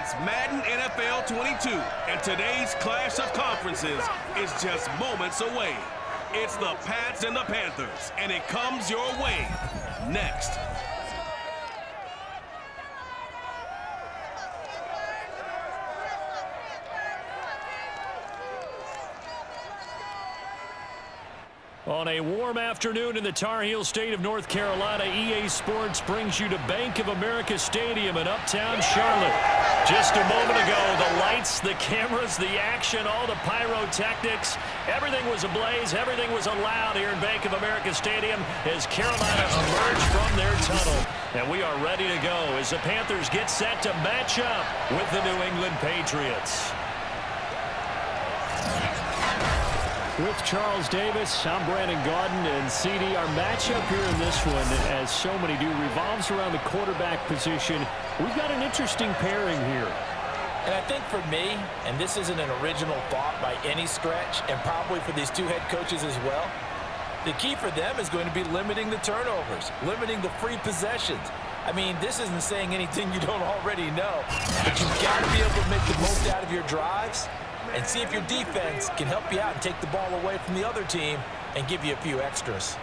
It's Madden NFL 22, and today's clash of conferences is just moments away. It's the Pats and the Panthers, and it comes your way next. On a warm afternoon in the Tar Heel state of North Carolina, EA Sports brings you to Bank of America Stadium in uptown Charlotte. Just a moment ago, the lights, the cameras, the action, all the pyrotechnics, everything was ablaze, everything was allowed here in Bank of America Stadium as Carolina emerged from their tunnel. And we are ready to go as the Panthers get set to match up with the New England Patriots. With Charles Davis, I'm Brandon Gaudin, and CD, our matchup here in this one, as so many do, revolves around the quarterback position. We've got an interesting pairing here. And I think for me, and this isn't an original thought by any stretch, and probably for these two head coaches as well, the key for them is going to be limiting the turnovers, limiting the free possessions. I mean, this isn't saying anything you don't already know, but you've got to be able to make the most out of your drives and see if your defense can help you out and take the ball away from the other team and give you a few extras.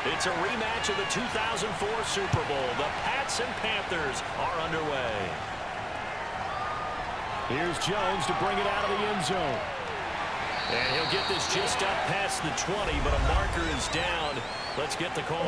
It's a rematch of the 2004 Super Bowl. The Pats and Panthers are underway. Here's Jones to bring it out of the end zone. And he'll get this just up past the 20, but a marker is down. Let's get the call.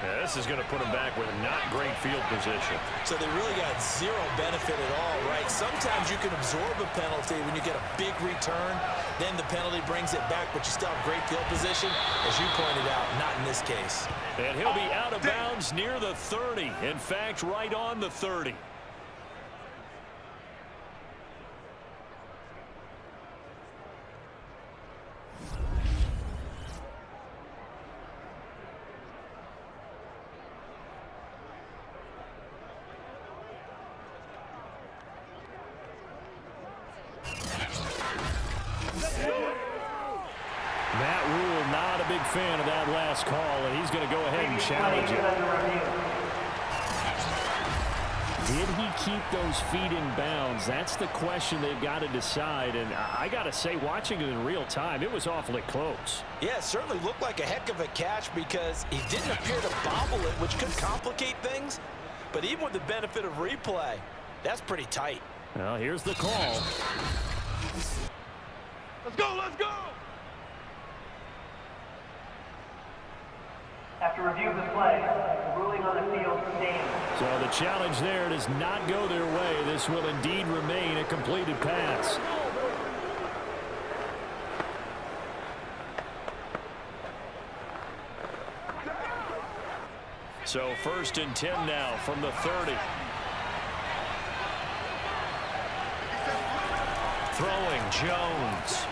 Yeah, this is going to put them back with not great field position. So they really got zero benefit at all, right? Sometimes you can absorb a penalty when you get a big return. Then the penalty brings it back, but you still have great field position. As you pointed out, not in this case. And he'll be out of bounds near the 30. In fact, right on the 30. Matt Rule not a big fan of that last call, and he's going to go ahead and challenge it. Did he keep those feet in bounds? That's the question they've got to decide, and I got to say, watching it in real time, it was awfully close. Yeah, it certainly looked like a heck of a catch because he didn't appear to bobble it, which could complicate things. But even with the benefit of replay, that's pretty tight. Well, here's the call. Let's go, let's go! After review of the play, the ruling on the field stands. So the challenge there does not go their way. This will indeed remain a completed pass. So 1st and 10 now from the 30. Throwing Jones.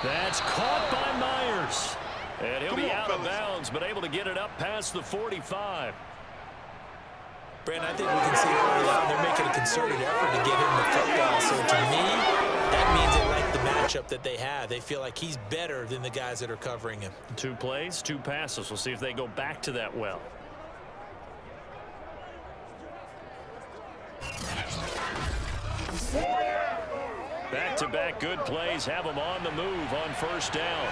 That's caught by Myers. And he'll be out of bounds, but able to get it up past the 45. Brandon, I think we can see early on they're making a concerted effort to get him the football. So to me, that means they like the matchup that they have. They feel like he's better than the guys that are covering him. 2 plays, 2 passes. We'll see if they go back to that well. Back-to-back good plays have them on the move on 1st down.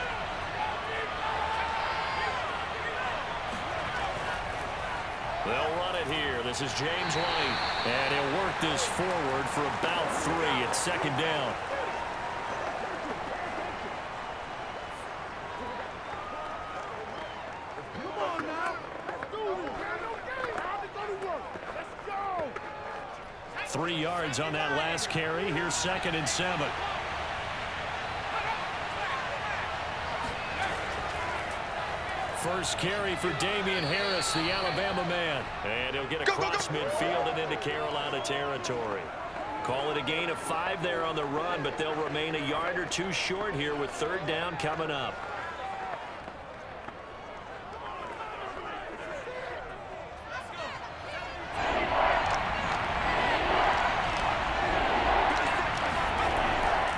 They'll run it here. This is James White. And he'll work this forward for about 3. It's second down. Come on now. Let's do this. How's it going to work? Let's go. 3 yards on that last carry. Here's 2nd and 7. First carry for Damian Harris, the Alabama man. And he'll get across midfield and into Carolina territory. Call it a gain of 5 there on the run, but they'll remain a yard or 2 short here with 3rd down coming up.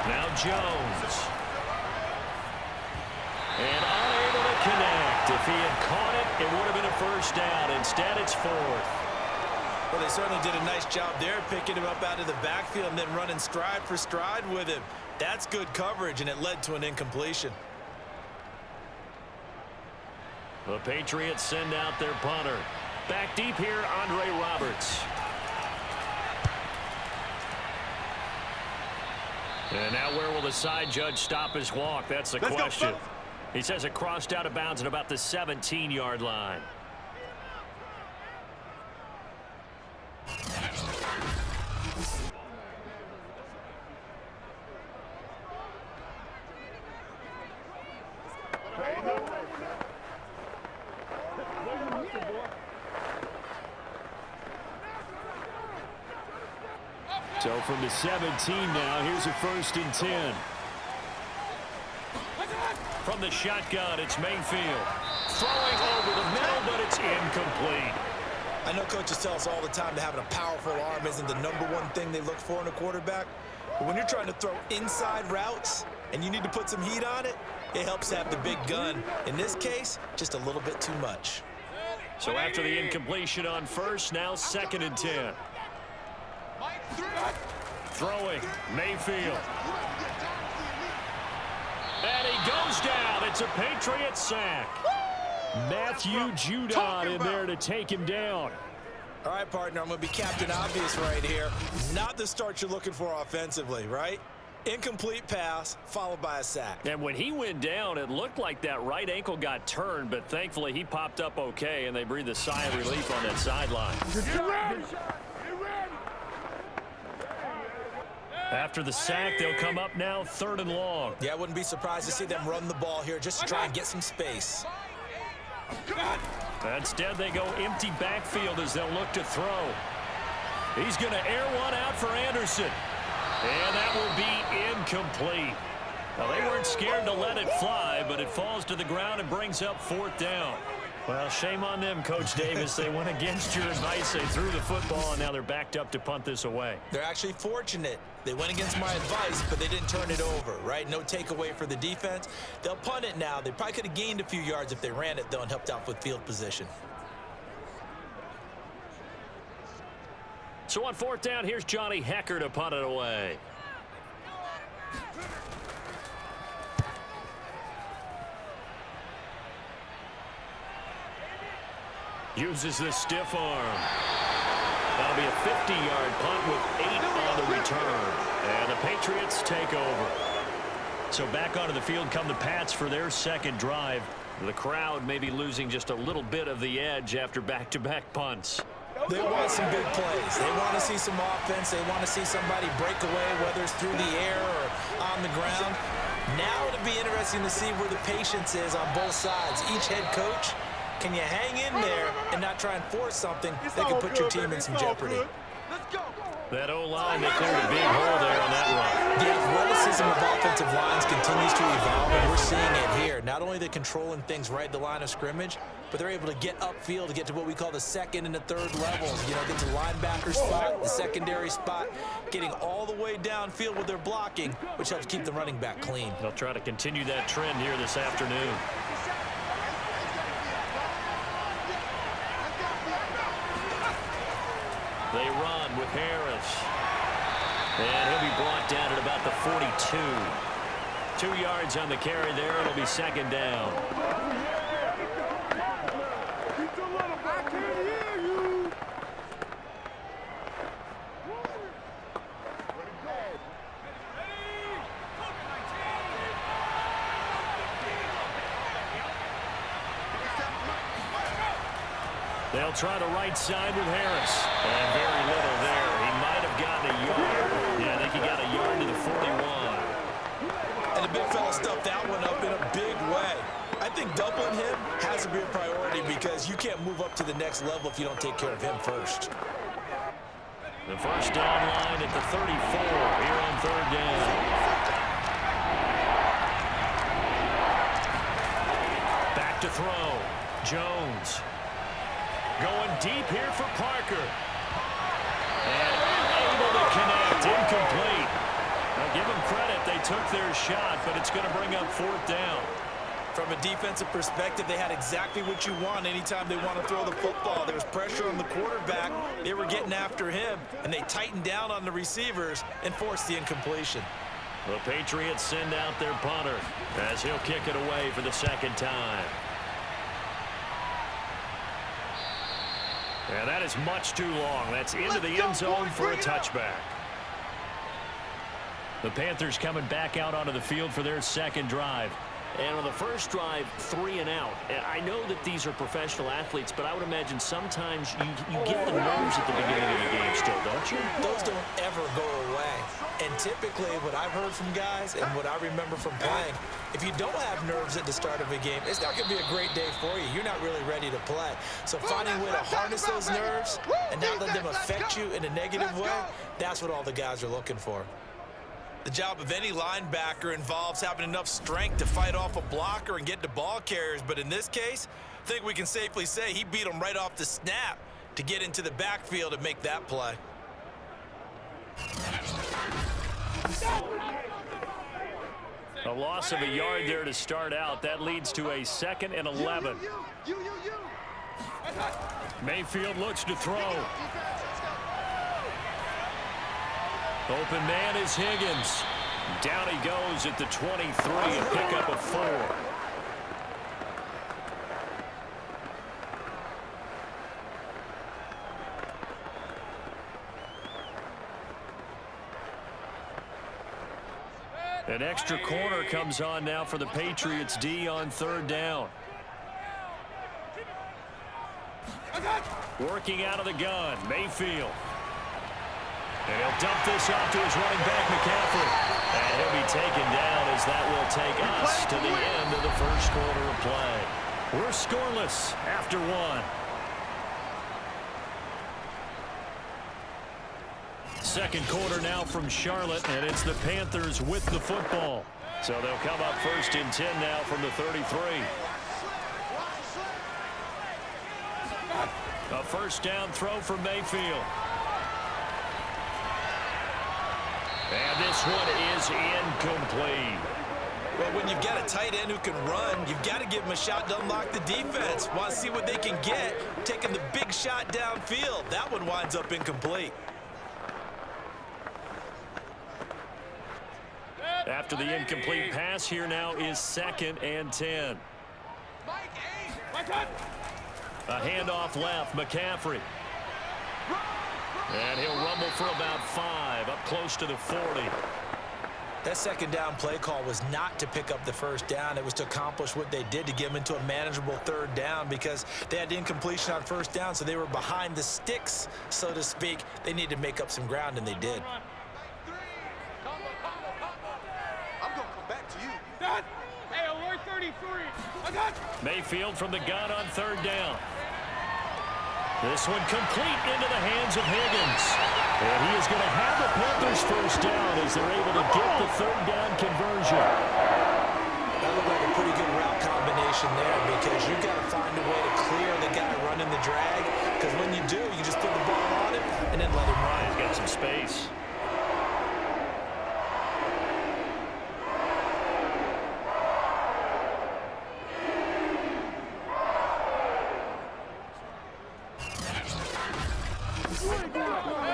Now Jones. And unable to connect. If he had caught it, it would have been a 1st down. Instead, it's 4th. Well, they certainly did a nice job there, picking him up out of the backfield and then running stride for stride with him. That's good coverage, and it led to an incompletion. The Patriots send out their punter. Back deep here, Andre Roberts. And now where will the side judge stop his walk? That's the question. He says it crossed out of bounds at about the 17-yard line. So from the 17 now, here's a 1st and 10. From the shotgun, it's Mayfield. Throwing over the middle, but it's incomplete. I know coaches tell us all the time that having a powerful arm isn't the #1 thing they look for in a quarterback. But when you're trying to throw inside routes and you need to put some heat on it, it helps to have the big gun. In this case, just a little bit too much. So after the incompletion on 1st, now 2nd and 10. Throwing, Mayfield. And he goes down. It's a Patriots sack. Matthew Judon in there to take him down. All right, partner, I'm going to be Captain Obvious right here. Not the start you're looking for offensively, right? Incomplete pass followed by a sack. And when he went down, it looked like that right ankle got turned, but thankfully he popped up okay, and they breathed a sigh of relief on that sideline. After the sack, they'll come up now 3rd and long. Yeah, I wouldn't be surprised to see them run the ball here just to try and get some space. Instead, they go empty backfield as they'll look to throw. He's going to air one out for Anderson. And that will be incomplete. Well, they weren't scared to let it fly, but it falls to the ground and brings up 4th down. Well, shame on them, Coach Davis. They went against your advice. They threw the football, and now they're backed up to punt this away. They're actually fortunate. They went against my advice, but they didn't turn it over, right? No takeaway for the defense. They'll punt it now. They probably could have gained a few yards if they ran it, though, and helped out with field position. So on 4th down, here's Johnny Hecker to punt it away. Uses the stiff arm. That'll be a 50-yard punt with 8 on the return. And the Patriots take over. So back onto the field come the Pats for their 2nd drive. The crowd may be losing just a little bit of the edge after back-to-back punts. They want some big plays. They want to see some offense. They want to see somebody break away, whether it's through the air or on the ground. Now it'll be interesting to see where the patience is on both sides. Each head coach, can you hang in there and not try and force something that could put your team in some jeopardy? That O-line, they cleared a big hole there on that run. The athleticism of offensive lines continues to evolve, and we're seeing it here. Not only are they controlling things right at the line of scrimmage, but they're able to get upfield to get to what we call the 2nd and the 3rd levels. You know, get to linebacker spot, the secondary spot, getting all the way downfield with their blocking, which helps keep the running back clean. They'll try to continue that trend here this afternoon. They run with Harris. And he'll be brought down at about the 42. 2 yards on the carry there. It'll be 2nd down. I can't hear you. They'll try the right side with Harris. And very little there. He might have gotten a yard. Yeah, I think he got a yard to the 41. And the big fella stuffed that one up in a big way. I think doubling him has to be a priority because you can't move up to the next level if you don't take care of him first. The first down line at the 34 here on third down. Back to throw. Jones. Going deep here for Parker. And able to connect. Incomplete. Now give them credit. They took their shot, but it's going to bring up fourth down. From a defensive perspective, they had exactly what you want anytime they want to throw the football. There was pressure on the quarterback. They were getting after him, and they tightened down on the receivers and forced the incompletion. The Patriots send out their punter as he'll kick it away for the second time. And that is much too long. That's into the end zone for a touchback. The Panthers coming back out onto the field for their second drive. And on the first drive, 3 and out. I know that these are professional athletes, but I would imagine sometimes you get the nerves at the beginning of the game still, don't you? Those don't ever go away. And typically what I've heard from guys and what I remember from playing, if you don't have nerves at the start of a game, it's not going to be a great day for you. You're not really ready to play. So finding a way to harness those nerves and not let them affect you in a negative way, that's what all the guys are looking for. The job of any linebacker involves having enough strength to fight off a blocker and get to ball carriers. But in this case, I think we can safely say he beat him right off the snap to get into the backfield and make that play. A loss of a yard there to start out. That leads to a 2nd and 11. Mayfield looks to throw. Open man is Higgins. Down he goes at the 23, a pickup of 4. An extra corner comes on now for the Patriots D on third down. Working out of the gun, Mayfield. And he'll dump this off to his running back, McCaffrey. And he'll be taken down as that will take us to the end of the first quarter of play. We're scoreless after 1. Second quarter now from Charlotte, and it's the Panthers with the football. So they'll come up 1st and 10 now from the 33. A first down throw for Mayfield. And this one is incomplete. Well, when you've got a tight end who can run, you've got to give him a shot to unlock the defense. Want to see what they can get, taking the big shot downfield. That one winds up incomplete. After the incomplete pass, here now is 2nd and 10. A handoff left, McCaffrey. And he'll rumble for about 5, up close to the 40. That second down play call was not to pick up the first down. It was to accomplish what they did to get them into a manageable third down because they had incompletion on first down, so they were behind the sticks, so to speak. They needed to make up some ground, and they did. I'm going to come back to you. Dad! Hey, alert 33. I got you. Mayfield from the gun on third down. This one complete into the hands of Higgins. And he is going to have the Panthers first down as they're able to get the third down conversion. That looked like a pretty good route combination there because you've got to find a way to clear the guy running the drag. Because when you do, you just put the ball on him and then let him run. He's got some space.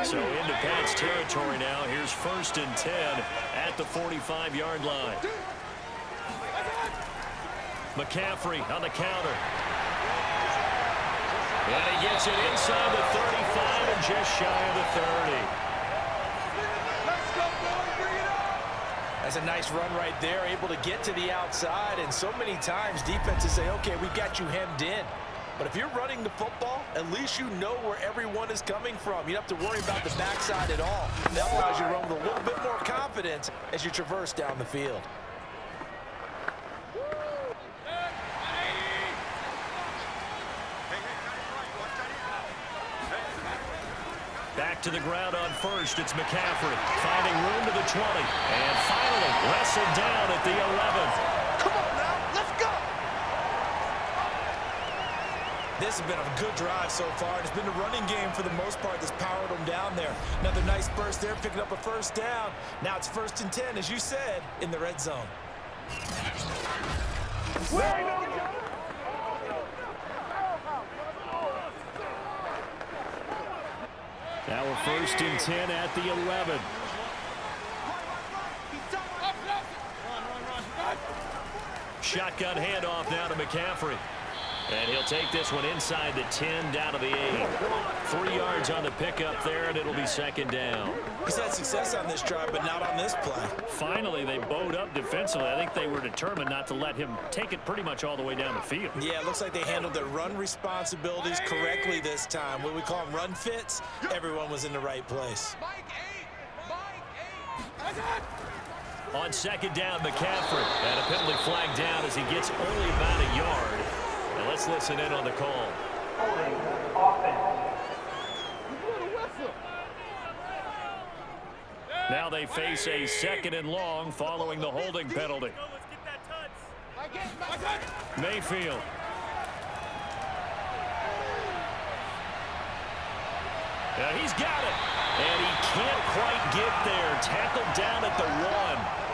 So into Pats territory now. Here's 1st and 10 at the 45-yard line. McCaffrey on the counter. And he gets it inside the 35 and just shy of the 30. That's a nice run right there, able to get to the outside. And so many times defenses say, okay, we've got you hemmed in. But if you're running the football, at least you know where everyone is coming from. You don't have to worry about the backside at all. That allows you to run with a little bit more confidence as you traverse down the field. Back to the ground on first. It's McCaffrey finding room to the 20. And finally wrestled down at the 11. Come on now, let's go! This has been a good drive so far. It's been the running game for the most part that's powered them down there. Another nice burst there, picking up a first down. Now it's 1st and 10, as you said, in the red zone. Now we're 1st and 10 at the 11. Shotgun handoff now to McCaffrey. And he'll take this one inside the 10 down to the 8. 3 yards on the pickup there, and it'll be 2nd down. He's had success on this drive, but not on this play. Finally, they bowed up defensively. I think they were determined not to let him take it pretty much all the way down the field. Yeah, it looks like they handled their run responsibilities correctly this time. What we call them run fits, everyone was in the right place. On 2nd down, McCaffrey. And a penalty flag down as he gets only about a yard. And let's listen in on the call. Holding offense. Now they face a 2nd and long following the holding penalty. Mayfield. Yeah, he's got it. And he can't quite get there. Tackled down at the 1.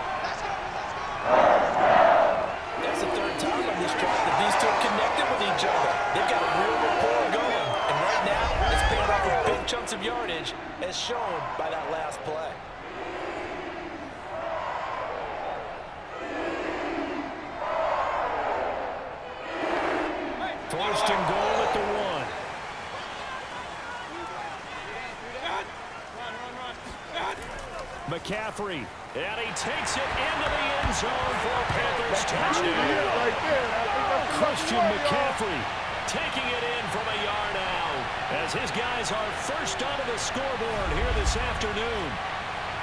That's the 3rd time on this drive that these two are connected with each other. They've got a real rapport going. And right now, it's paying off with big chunks of yardage, as shown by that last play. First and goal at the 1. McCaffrey, and he takes it into the end zone for a Panthers touchdown. Christian McCaffrey taking it in from a yard out as his guys are first onto the scoreboard here this afternoon.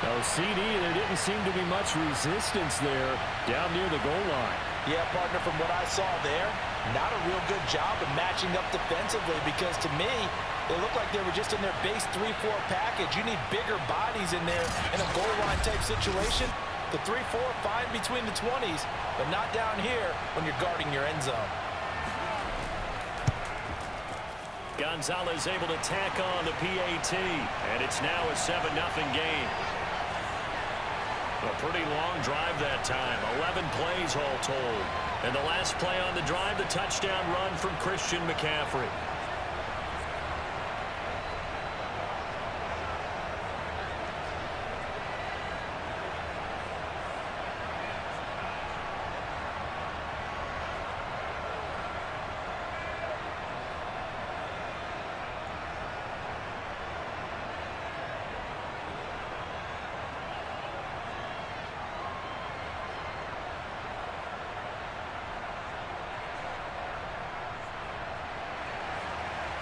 No, CD, there didn't seem to be much resistance there down near the goal line. Yeah, partner, from what I saw there, not a real good job of matching up defensively because to me, they looked like they were just in their base 3-4 package. You need bigger bodies in there in a goal line type situation. The 3-4 fine between the 20s, but not down here when you're guarding your end zone. Gonzalez able to tack on the PAT, and it's now a 7-0 game. A pretty long drive that time, 11 plays all told. And the last play on the drive, the touchdown run from Christian McCaffrey.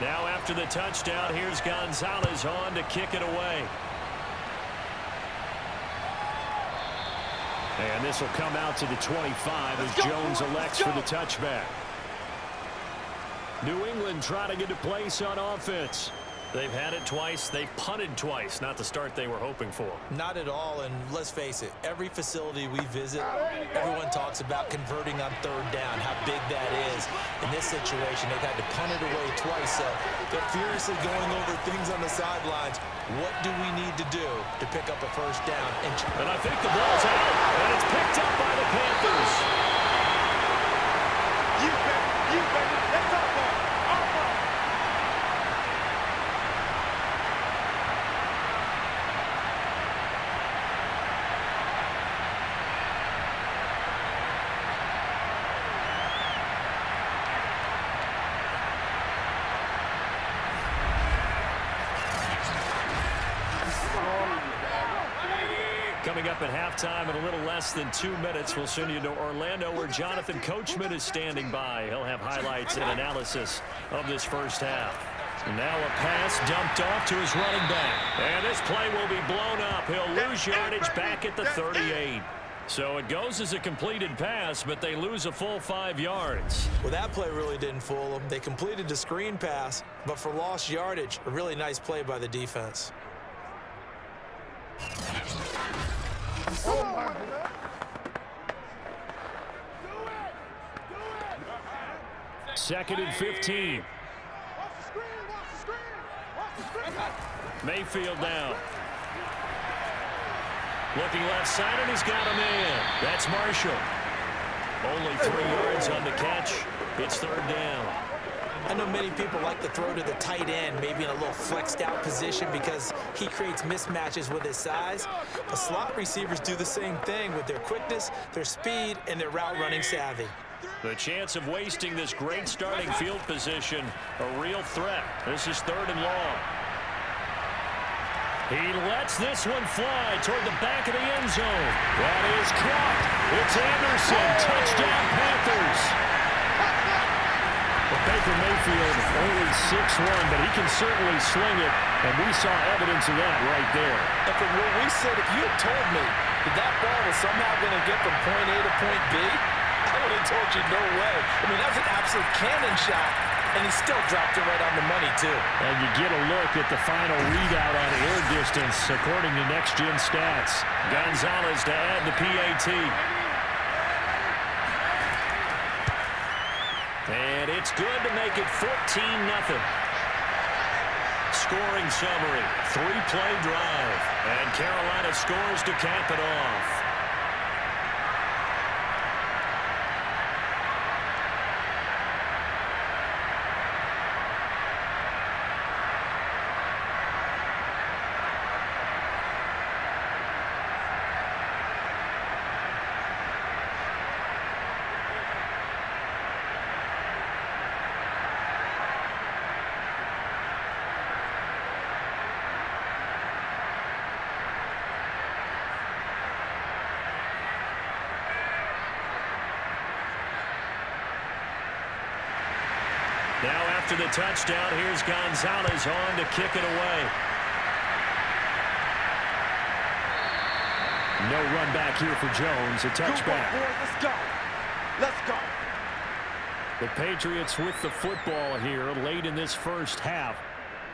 Now after the touchdown, here's Gonzalez on to kick it away. And this will come out to the 25 as Jones elects for the touchback. New England trying to get a place on offense. They've had it twice. They've punted twice. Not the start they were hoping for. Not at all, and let's face it, every facility we visit, everyone talks about converting on 3rd down, how big that is. In this situation, they've had to punt it away twice, so they're furiously going over things on the sidelines. What do we need to do to pick up a 1st down? And I think the ball's out, and it's picked up by the Panthers. You bet, that's all right. coming up at halftime in a little less than 2 minutes. We'll send you to Orlando, where Jonathan Coachman is standing by. He'll have highlights and analysis of this first half. And now a pass dumped off to his running back. And this play will be blown up. He'll lose yardage back at the 38. So it goes as a completed pass, but they lose a full 5 yards. Well, that play really didn't fool them. They completed the screen pass, but for lost yardage, a really nice play by the defense. Second and 15. Mayfield down. Looking left side, and he's got a man. That's Marshall. Only 3 yards on the catch. It's third down. I know many people like to throw to the tight end, maybe in a little flexed out position because he creates mismatches with his size. But slot receivers do the same thing with their quickness, their speed, and their route running savvy. The chance of wasting this great starting field position, a real threat. This is third and long. He lets this one fly toward the back of the end zone. That is caught. It's Anderson. Touchdown, Panthers. Well, Baker Mayfield only 6'1", but he can certainly sling it, and we saw evidence of that right there. And from what we said, if you had told me that ball was somehow going to get from point A to point B, I would have told you no way. I mean, that's an absolute cannon shot, and he still dropped it right on the money, too. And you get a look at the final readout on air distance, according to Next Gen Stats. Gonzalez to add the PAT. And it's good to make it 14-0. Scoring summary, 3-play drive. And Carolina scores to cap it off. Now after the touchdown, here's Gonzalez on to kick it away. No run back here for Jones, a touchback. Let's go. Let's go. The Patriots with the football here late in this first half.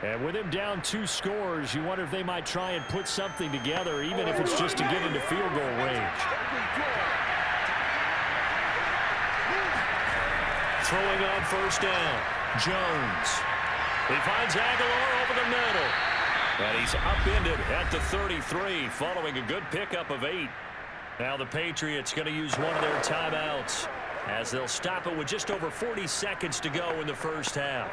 And with him down 2 scores, you wonder if they might try and put something together, even if it's just to get into field goal range. Throwing on first down, Jones. He finds Aguilar over the middle. And he's upended at the 33, following a good pickup of 8. Now the Patriots going to use one of their timeouts, as they'll stop it with just over 40 seconds to go in the first half.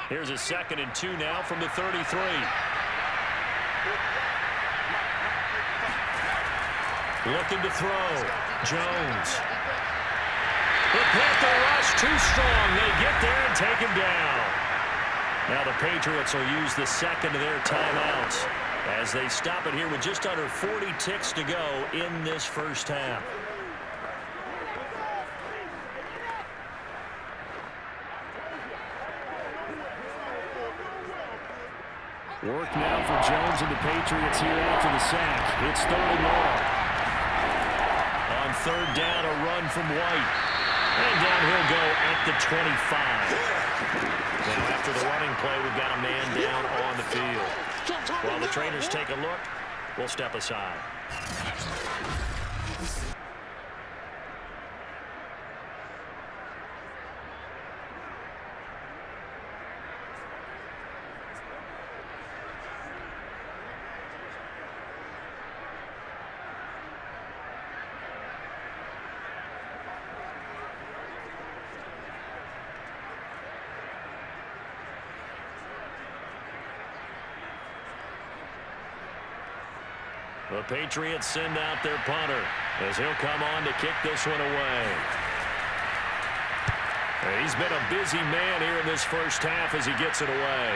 Here's a 2nd and 2 now from the 33. Looking to throw. Jones. The Panther rush too strong. They get there and take him down. Now the Patriots will use the 2nd of their timeouts as they stop it here with just under 40 ticks to go in this first half. Work now for Jones and the Patriots here after the sack. It's 3rd and long. On 3rd down, a run from White. And down he'll go at the 25. Now after the running play, we've got a man down on the field. While the trainers take a look, we'll step aside. The Patriots send out their punter as he'll come on to kick this one away. He's been a busy man here in this first half as he gets it away.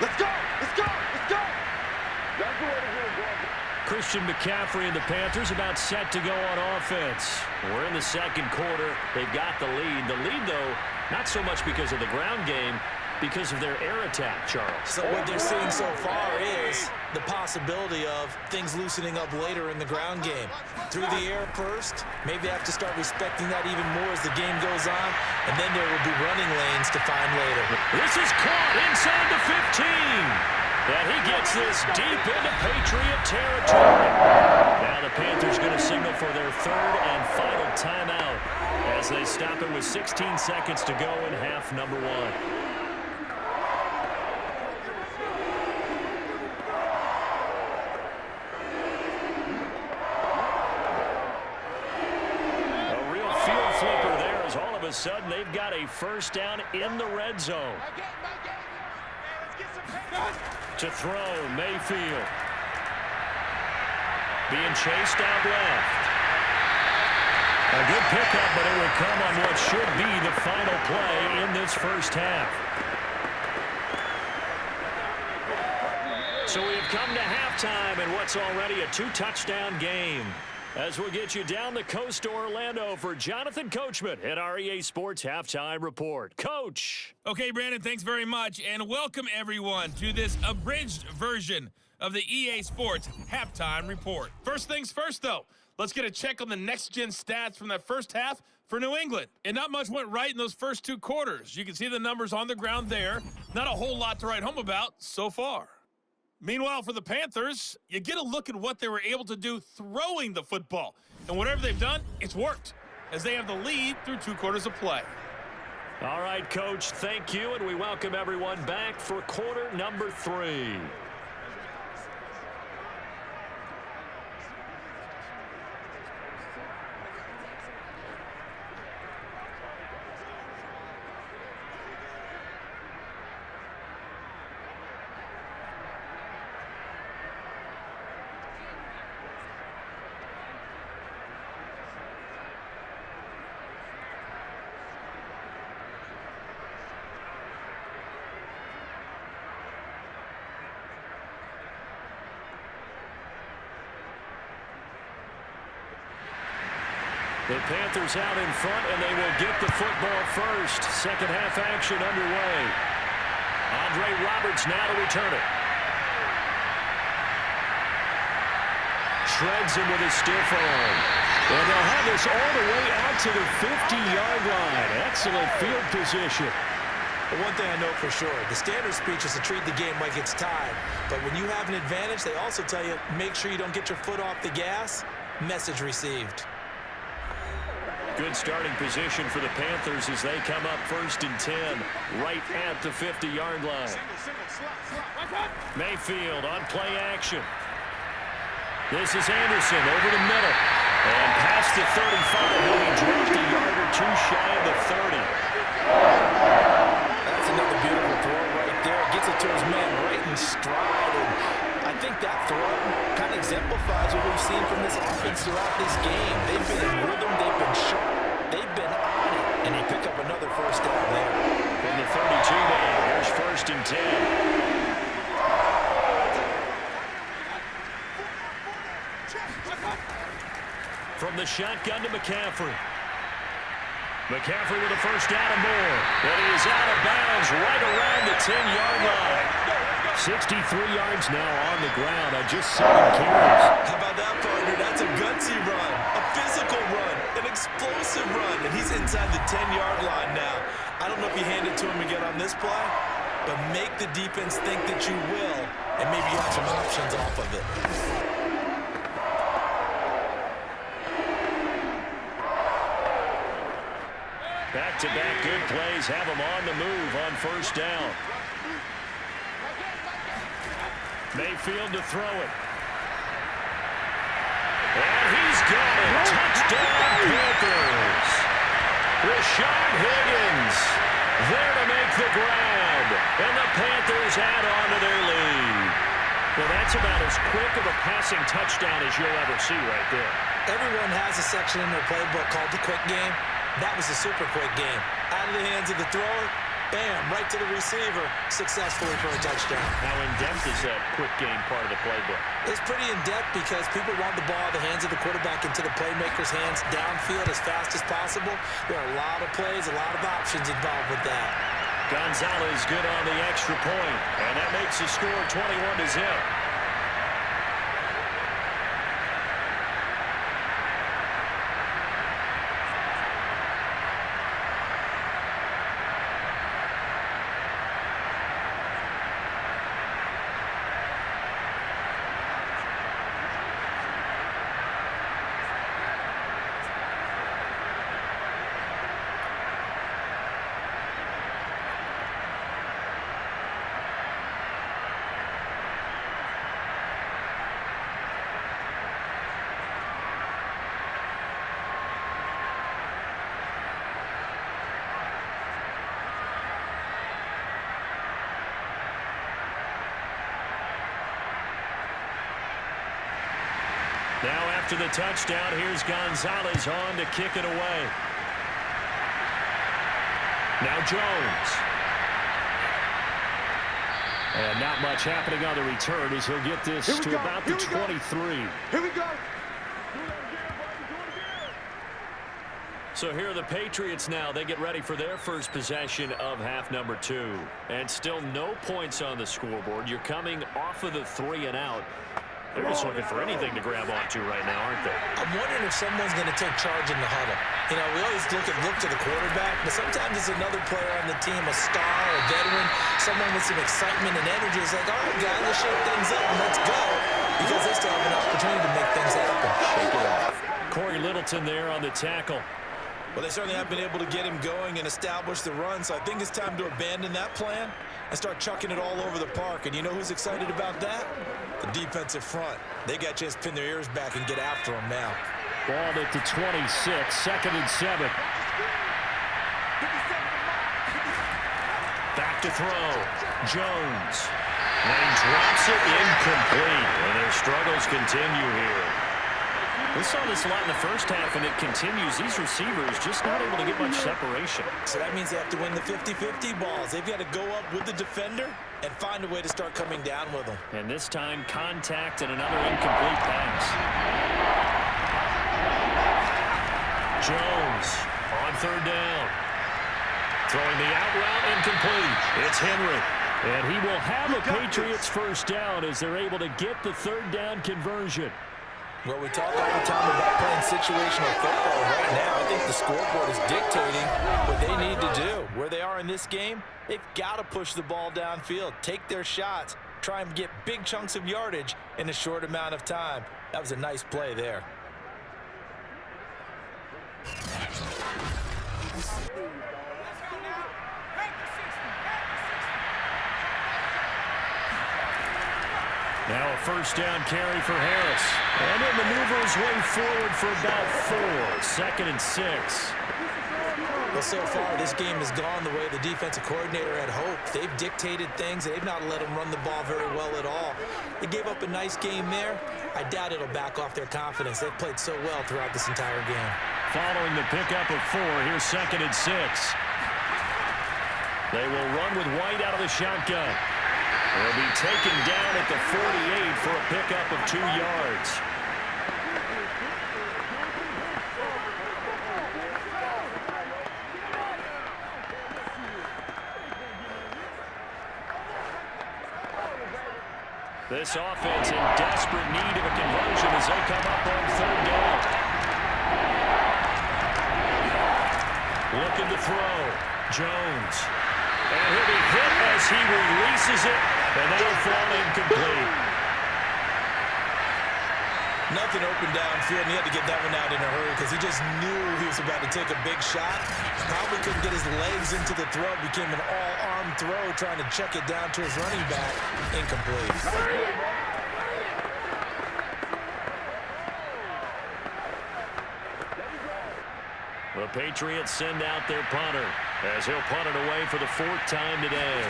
Let's go! Let's go! Let's go! That's the way to get it going. Christian McCaffrey and the Panthers about set to go on offense. We're in the second quarter. They've got the lead. The lead, though, not so much because of the ground game, because of their air attack, Charles. So what they're seeing so far is the possibility of things loosening up later in the ground game. Through the air first, maybe they have to start respecting that even more as the game goes on, and then there will be running lanes to find later. This is caught inside the 15. And he gets this deep into Patriot territory. Now the Panthers going to signal for their third and final timeout as they stop it with 16 seconds to go in half number one. A real field flipper there as all of a sudden they've got a first down in the red zone. To throw, Mayfield. Being chased out left. A good pickup, but it will come on what should be the final play in this first half. So we have come to halftime in what's already a two-touchdown game. As we'll get you down the coast to Orlando for Jonathan Coachman at our EA Sports Halftime Report. Coach. Okay, Brandon, thanks very much, and welcome everyone to this abridged version of the EA Sports Halftime Report. First things first, though, let's get a check on the next-gen stats from that first half for New England. And not much went right in those first two quarters. You can see the numbers on the ground there. Not a whole lot to write home about so far. Meanwhile, for the Panthers, you get a look at what they were able to do throwing the football. And whatever they've done, it's worked, as they have the lead through 2 quarters of play. All right, Coach, thank you, and we welcome everyone back for quarter number 3. The Panthers out in front, and they will get the football first. Second half action underway. Andre Roberts now to return it. Shreds him with a stiff arm. And they'll have this all the way out to the 50-yard line. Excellent field position. But one thing I know for sure, the standard speech is to treat the game like it's tied. But when you have an advantage, they also tell you, make sure you don't get your foot off the gas. Message received. Good starting position for the Panthers as they come up 1st and 10 right at the 50-yard line. Mayfield on play action. This is Anderson over the middle. And past the 35, he'll be dropped a yard or two shy of the 30. That's another beautiful throw right there. Gets it to his man right in stride. And I think that throw kind of exemplifies what we've seen from this offense throughout this game. They've been in rhythm. They've been sharp. They've been on it. And he picked up another first down there. From the 32 now, here's 1st and 10. From the shotgun to McCaffrey. McCaffrey with a first down and more. And he is out of bounds right around the 10-yard line. 63 yards now on the ground on just 7 carries. How about that, partner? That's a gutsy run, a physical run, an explosive run, and he's inside the 10-yard line now. I don't know if you hand it to him again on this play, but make the defense think that you will, and maybe you have some options off of it. Back-to-back good plays have him on the move on first down. Mayfield to throw it. And he's got it. Touchdown, Panthers. Rashad Higgins there to make the grab. And the Panthers add on to their lead. Well, that's about as quick of a passing touchdown as you'll ever see right there. Everyone has a section in their playbook called the quick game. That was a super quick game. Out of the hands of the thrower, bam, right to the receiver, successfully for a touchdown. How in-depth is that quick game part of the playbook? It's pretty in-depth because people want the ball out of the hands of the quarterback into the playmaker's hands downfield as fast as possible. There are a lot of plays, a lot of options involved with that. Gonzalez good on the extra point, and that makes the score 21-0. Now after the touchdown, here's Gonzalez on to kick it away. Now Jones. And not much happening on the return as he'll get this to about the 23. Here we go. So here are the Patriots now. They get ready for their first possession of half number 2. And still no points on the scoreboard. You're coming off of the 3 and out. They're just looking for anything to grab onto right now, aren't they? I'm wondering if someone's going to take charge in the huddle. You know, we always look to the quarterback, but sometimes it's another player on the team, a star, a veteran, someone with some excitement and energy. It's like, all right, guys, let's shake things up and let's go, because they still have an opportunity to make things happen. Shake it off. Corey Littleton there on the tackle. Well, they certainly have been able to get him going and establish the run, so I think it's time to abandon that plan and start chucking it all over the park. And you know who's excited about that? The defensive front. They got to just pin their ears back and get after them now. Ball at the 26, 2nd and 7. Back to throw. Jones. And he drops it incomplete. And their struggles continue here. We saw this a lot in the first half, and it continues. These receivers just not able to get much separation. So that means they have to win the 50-50 balls. They've got to go up with the defender and find a way to start coming down with them. And this time, contact and another incomplete pass. Jones on 3rd down. Throwing the out route, incomplete. It's Henry. And he will have a Patriots first down as they're able to get the 3rd down conversion. Well, we talk all the time about playing situational football. Right now, I think the scoreboard is dictating what they need to do. Where they are in this game, they've got to push the ball downfield, take their shots, try and get big chunks of yardage in a short amount of time. That was a nice play there. Now a first down carry for Harris. And it maneuvers way forward for about 4. 2nd and 6. Well, so far, this game has gone the way the defensive coordinator had hoped. They've dictated things. They've not let them run the ball very well at all. They gave up a nice game there. I doubt it'll back off their confidence. They've played so well throughout this entire game. Following the pickup of 4, here's 2nd and 6. They will run with White out of the shotgun. They'll be taken down at the 48 for a pickup of 2 yards. This offense in desperate need of a conversion as they come up on 3rd down. Looking to throw. Jones. And he'll be hit as he releases it, and that'll fall incomplete. Nothing open downfield, and he had to get that one out in a hurry because he just knew he was about to take a big shot. Probably couldn't get his legs into the throw. Became an all-arm throw, trying to check it down to his running back. Incomplete. The Patriots send out their punter as he'll punt it away for the 4th time today.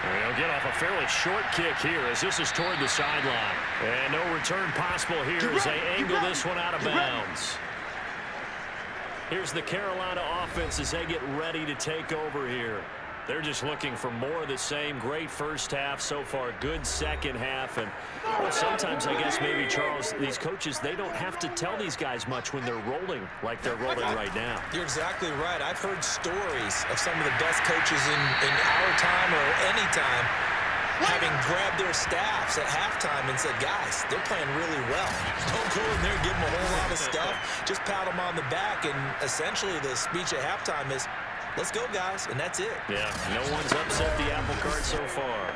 And he'll They'll get off a fairly short kick here as this is toward the sideline. And no return possible here as they angle this one out of bounds. Here's the Carolina offense as they get ready to take over here. They're just looking for more of the same. Great first half so far. Good second half. And well, sometimes, I guess, maybe, Charles, these coaches, they don't have to tell these guys much when they're rolling like they're rolling right now. You're exactly right. I've heard stories of some of the best coaches in our time or any time having grabbed their staffs at halftime and said, guys, they're playing really well. Don't go in there and give them a whole lot of stuff. Just pat them on the back. And essentially the speech at halftime is, let's go, guys, and that's it. Yeah, no one's upset the apple cart so far.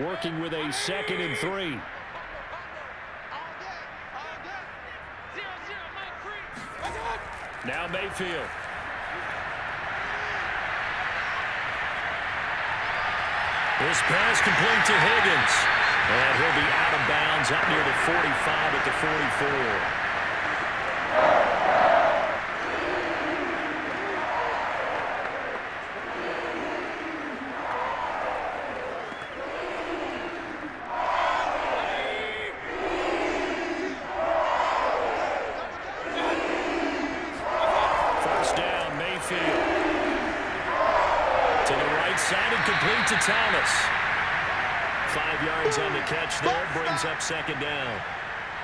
Working with a 2nd and 3. Now Mayfield. This pass complete to Higgins. And he'll be out of bounds up near the 45 at the 44. Complete to Thomas. 5 yards on the catch there, brings up 2nd down.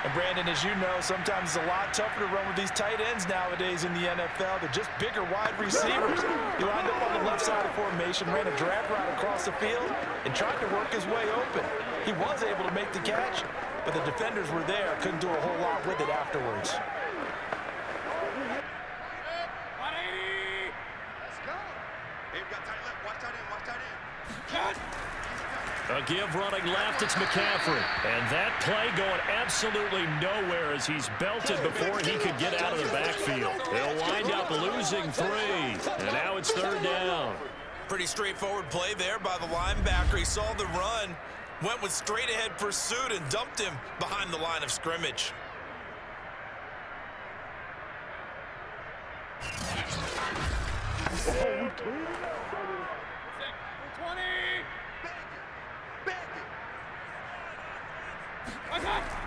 And Brandon, as you know, sometimes it's a lot tougher to run with these tight ends nowadays in the NFL. They're just bigger wide receivers. He lined up on the left side of formation, ran a drag route across the field, and tried to work his way open. He was able to make the catch, but the defenders were there, couldn't do a whole lot with it afterwards. A give running left, it's McCaffrey. And that play going absolutely nowhere as he's belted before he could get out of the backfield. They'll wind up losing 3. And now it's 3rd down. Pretty straightforward play there by the linebacker. He saw the run, went with straight-ahead pursuit, and dumped him behind the line of scrimmage.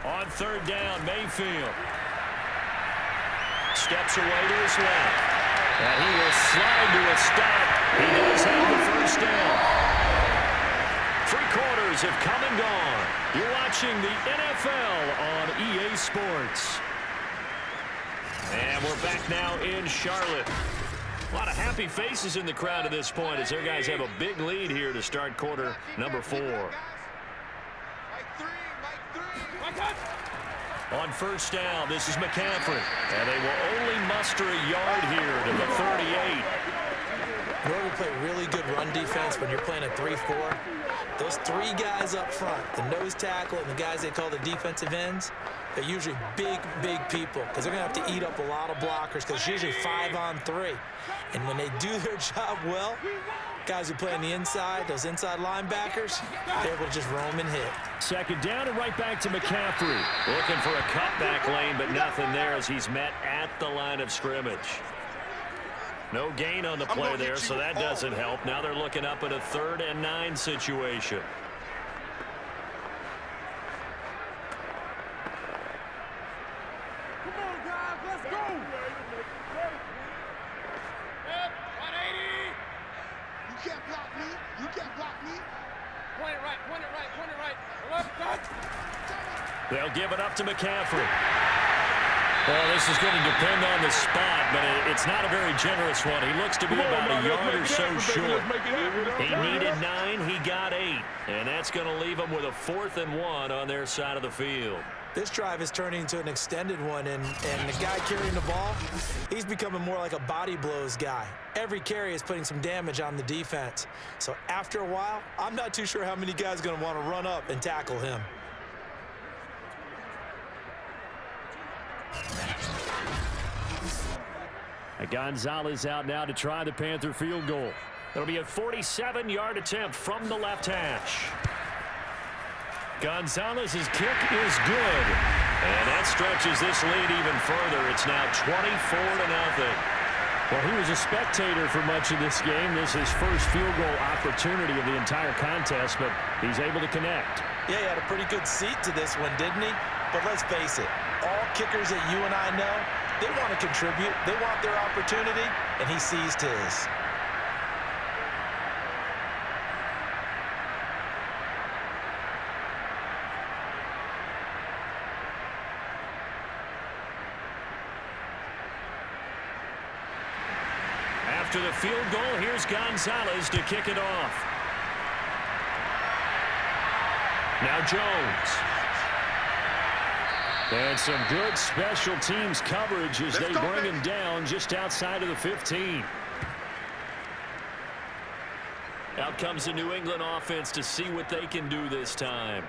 On 3rd down, Mayfield steps away to his left. And he will slide to a stop. He does have the 1st down. 3 quarters have come and gone. You're watching the NFL on EA Sports. And we're back now in Charlotte. A lot of happy faces in the crowd at this point as their guys have a big lead here to start quarter number 4. On 1st down, this is McCaffrey. And they will only muster a yard here to the 38. In order to play really good run defense when you're playing a 3-4, those 3 guys up front, the nose tackle and the guys they call the defensive ends, they're usually big, big people because they're going to have to eat up a lot of blockers because it's usually 5-on-3. And when they do their job well, guys who play on the inside, those inside linebackers, they're able to just roam and hit. 2nd down and right back to McCaffrey. Looking for a cutback lane, but nothing there as he's met at the line of scrimmage. No gain on the play there, so that doesn't help. Now they're looking up at a 3rd and 9 situation. Come on, guys, let's go. You can't block me. You can't block me. Point it right, point it right, point it right. They'll give it up to McCaffrey. Well, this is going to depend on the spot, but it's not a very generous one. He looks to be about a yard or so short. He needed 9, he got 8. And that's going to leave him with a 4th and 1 on their side of the field. This drive is turning into an extended one, and the guy carrying the ball, he's becoming more like a body blows guy. Every carry is putting some damage on the defense. So after a while, I'm not too sure how many guys are going to want to run up and tackle him. Gonzalez out now to try the Panther field goal. It'll be a 47-yard attempt from the left hash. Gonzalez's kick is good. And that stretches this lead even further. It's now 24-0. Well, he was a spectator for much of this game. This is his first field goal opportunity of the entire contest, but he's able to connect. Yeah, he had a pretty good seat to this one, didn't he? But let's face it, all kickers that you and I know, they want to contribute. They want their opportunity, and he seized his. After the field goal, here's Gonzalez to kick it off. Now Jones. And some good special teams coverage as they bring him down just outside of the 15. Out comes the New England offense to see what they can do this time.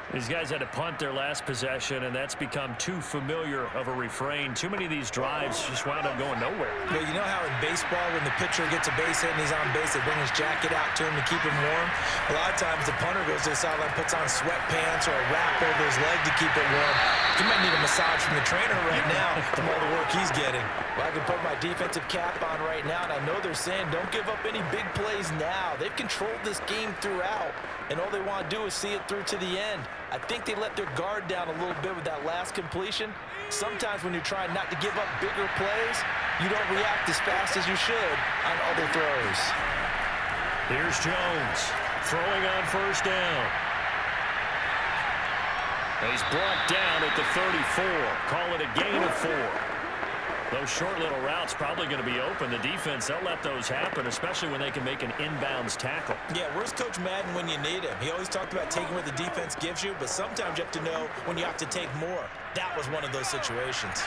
These guys had to punt their last possession, and that's become too familiar of a refrain. Too many of these drives just wound up going nowhere. Well, you know how in baseball, when the pitcher gets a base hit and he's on base, they bring his jacket out to him to keep him warm? A lot of times the punter goes to the sideline, puts on sweatpants or a wrap over his leg to keep it warm. He might need a massage from the trainer right now from all the work he's getting. Well, I can put my defensive cap on right now, and I know they're saying don't give up any big plays now. They've controlled this game throughout, and all they want to do is see it through to the end. I think they let their guard down a little bit with that last completion. Sometimes when you're trying not to give up bigger plays, you don't react as fast as you should on other throws. Here's Jones throwing on first down. He's brought down at the 34. Call it a gain of 4. Those short little routes probably going to be open. The defense, they'll let those happen, especially when they can make an inbounds tackle. Yeah, where's Coach Madden when you need him? He always talked about taking what the defense gives you, but sometimes you have to know when you have to take more. That was one of those situations.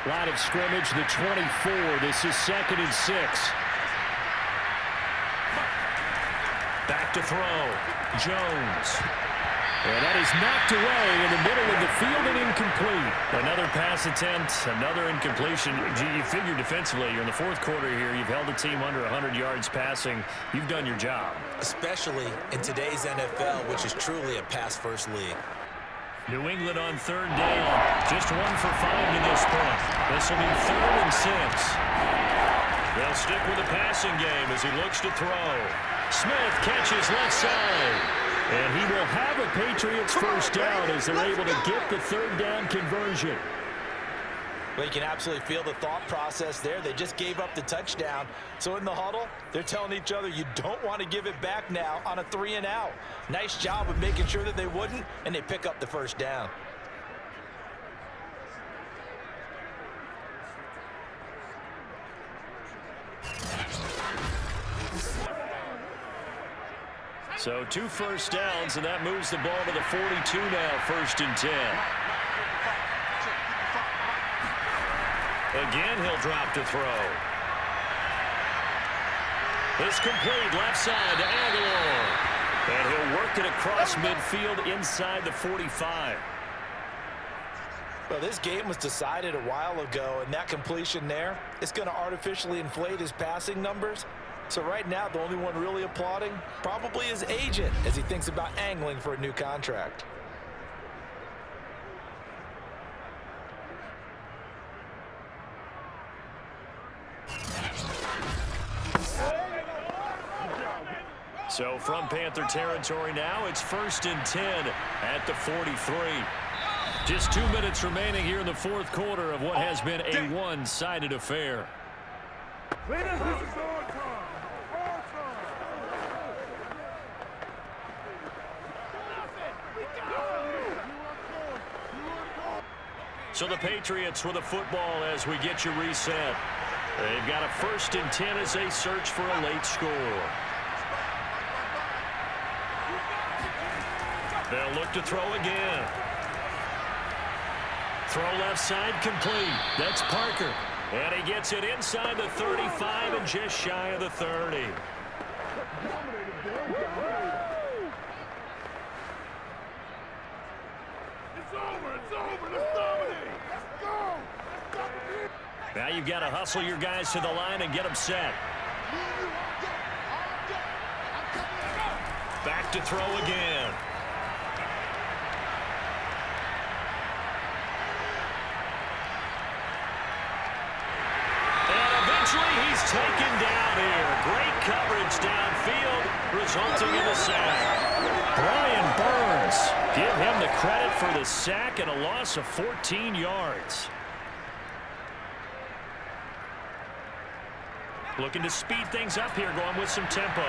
Line of scrimmage, the 24. This is 2nd and 6. Back to throw. Jones. And that is knocked away in the middle of the field and incomplete. Another pass attempt, another incompletion. You figure defensively, you're in the 4th quarter here. You've held a team under 100 yards passing. You've done your job. Especially in today's NFL, which is truly a pass-first league. New England on 3rd down. Just 1 for 5 to this point. This will be 3rd and 6. They'll stick with the passing game as he looks to throw. Smith catches left side. And he will have a Patriots first down as they're able to get the 3rd down conversion. Well, you can absolutely feel the thought process there. They just gave up the touchdown. So in the huddle, they're telling each other, you don't want to give it back now on a 3 and out. Nice job of making sure that they wouldn't, and they pick up the first down. So 2 first downs, and that moves the ball to the 42 now, 1st and 10. Again, he'll drop to throw. It's complete, left side to Aguilar. And he'll work it across midfield inside the 45. Well, this game was decided a while ago, and that completion there is going to artificially inflate his passing numbers. So right now, the only one really applauding probably his agent as he thinks about angling for a new contract. So from Panther territory now, it's 1st and 10 at the 43. Just 2 minutes remaining here in the 4th quarter of what has been a one-sided affair. So the Patriots with the football as we get you reset. They've got a 1st and 10 as they search for a late score. They'll look to throw again. Throw left side complete. That's Parker. And he gets it inside the 35 and just shy of the 30. It's over. Let's dominate. Let's go. Now you've got to hustle your guys to the line and get them set. Back to throw again. And eventually he's taken down here. Great coverage downfield, resulting in the sack. Brian Burns, give him the credit for the sack and a loss of 14 yards. Looking to speed things up here, going with some tempo.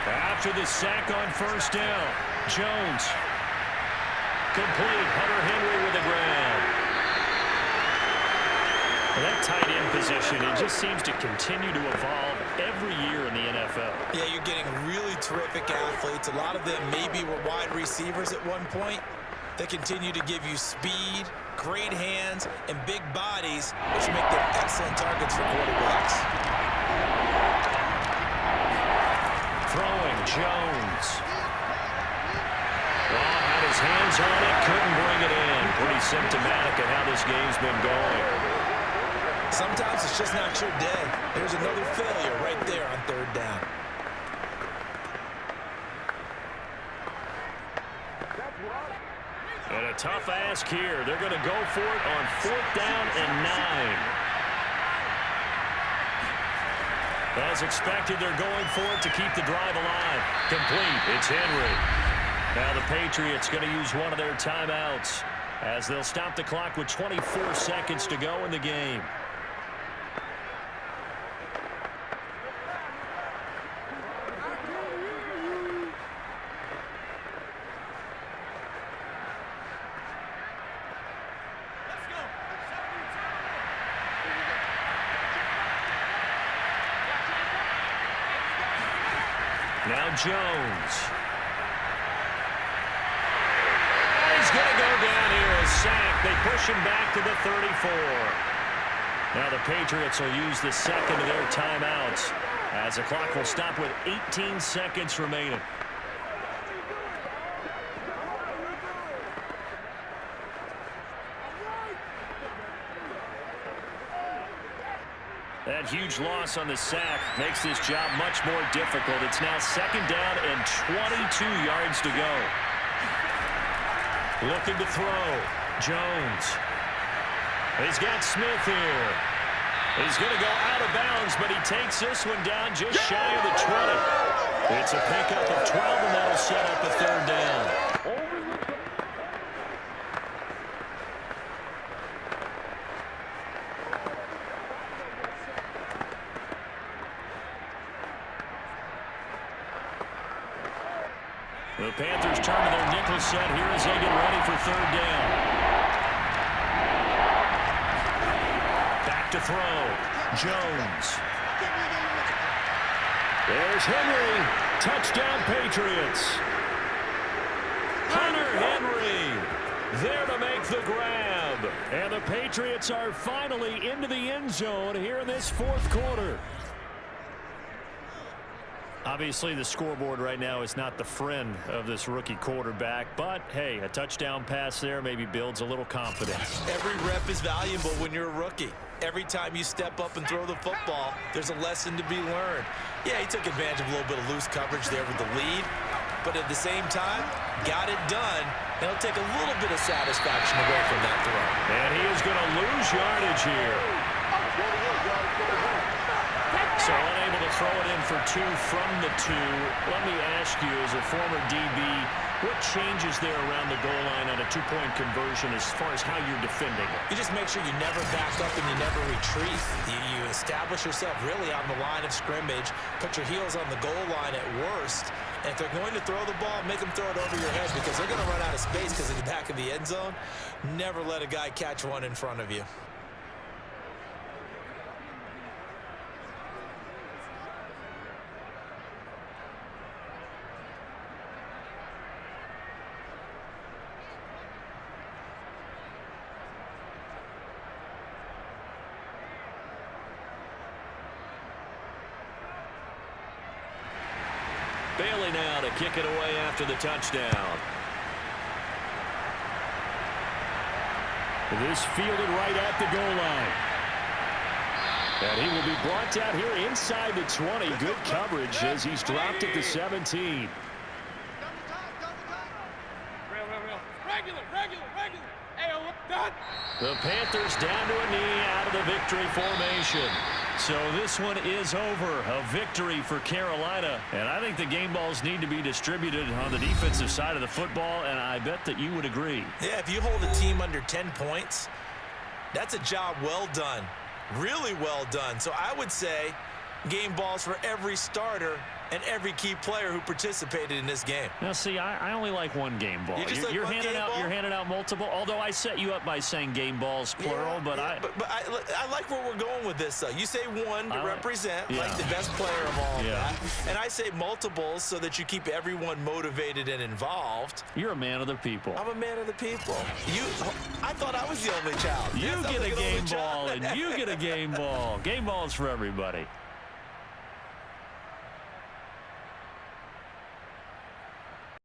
After the sack on first down, Jones. Complete. Hunter Henry with the grab. Well, that tight end position, it just seems to continue to evolve every year in the NFL. Yeah, you're getting really terrific athletes. A lot of them maybe were wide receivers at one point. They continue to give you speed, great hands, and big bodies, which make them excellent targets for quarterbacks. Throwing, Jones. Well, had his hands on it, couldn't bring it in. Pretty symptomatic of how this game's been going. Sometimes it's just not your day. There's another failure right there on third down. And a tough ask here. They're going to go for it on fourth down and 9. As expected, they're going for it to keep the drive alive. Complete. It's Henry. Now the Patriots going to use one of their timeouts as they'll stop the clock with 24 seconds to go in the game. Now Jones. He's going to go down here, a sack. They push him back to the 34. Now the Patriots will use the second of their timeouts as the clock will stop with 18 seconds remaining. That huge loss on the sack makes this job much more difficult. It's now second down and 22 yards to go. Looking to throw. Jones. He's got Smith here. He's going to go out of bounds, but he takes this one down just shy of the 20. It's a pickup of 12, and that'll set up a third down. The Panthers turn to their nickel set here as they get ready for third down. Back to throw. Jones. There's Henry. Touchdown, Patriots. Hunter Henry there to make the grab. And the Patriots are finally into the end zone here in this fourth quarter. Obviously, the scoreboard right now is not the friend of this rookie quarterback, but, hey, a touchdown pass there maybe builds a little confidence. Every rep is valuable when you're a rookie. Every time you step up and throw the football, there's a lesson to be learned. Yeah, he took advantage of a little bit of loose coverage there with the lead, but at the same time, got it done. And he'll take a little bit of satisfaction away from that throw. And he is going to lose yardage here. So unable to throw it in for two from the 2. Let me ask you, as a former DB, what changes there around the goal line on a two-point conversion as far as how you're defending it? You just make sure you never back up and you never retreat. You establish yourself really on the line of scrimmage, put your heels on the goal line at worst, and if they're going to throw the ball, make them throw it over your head because they're going to run out of space because of the back of the end zone. Never let a guy catch one in front of you. Bailey now to kick it away after the touchdown. This fielded right at the goal line. And he will be brought down here inside the 20. Good coverage as he's dropped at the 17. The Panthers down to a knee out of the victory formation. So this one is over. A victory for Carolina. And I think the game balls need to be distributed on the defensive side of the football, and I bet that you would agree. Yeah, if you hold a team under 10 points, that's a job well done. Really well done. So I would say game balls for every starter and every key player who participated in this game. Now, see, I only like one game ball. You're handing out multiple. Although I set you up by saying game balls plural, but I like where we're going with this. Though you say one to represent, like the best player of all that, and I say multiples so that you keep everyone motivated and involved. You're a man of the people. I'm a man of the people. I thought I was the only child. You get a game ball, and you get a game ball. Game balls for everybody.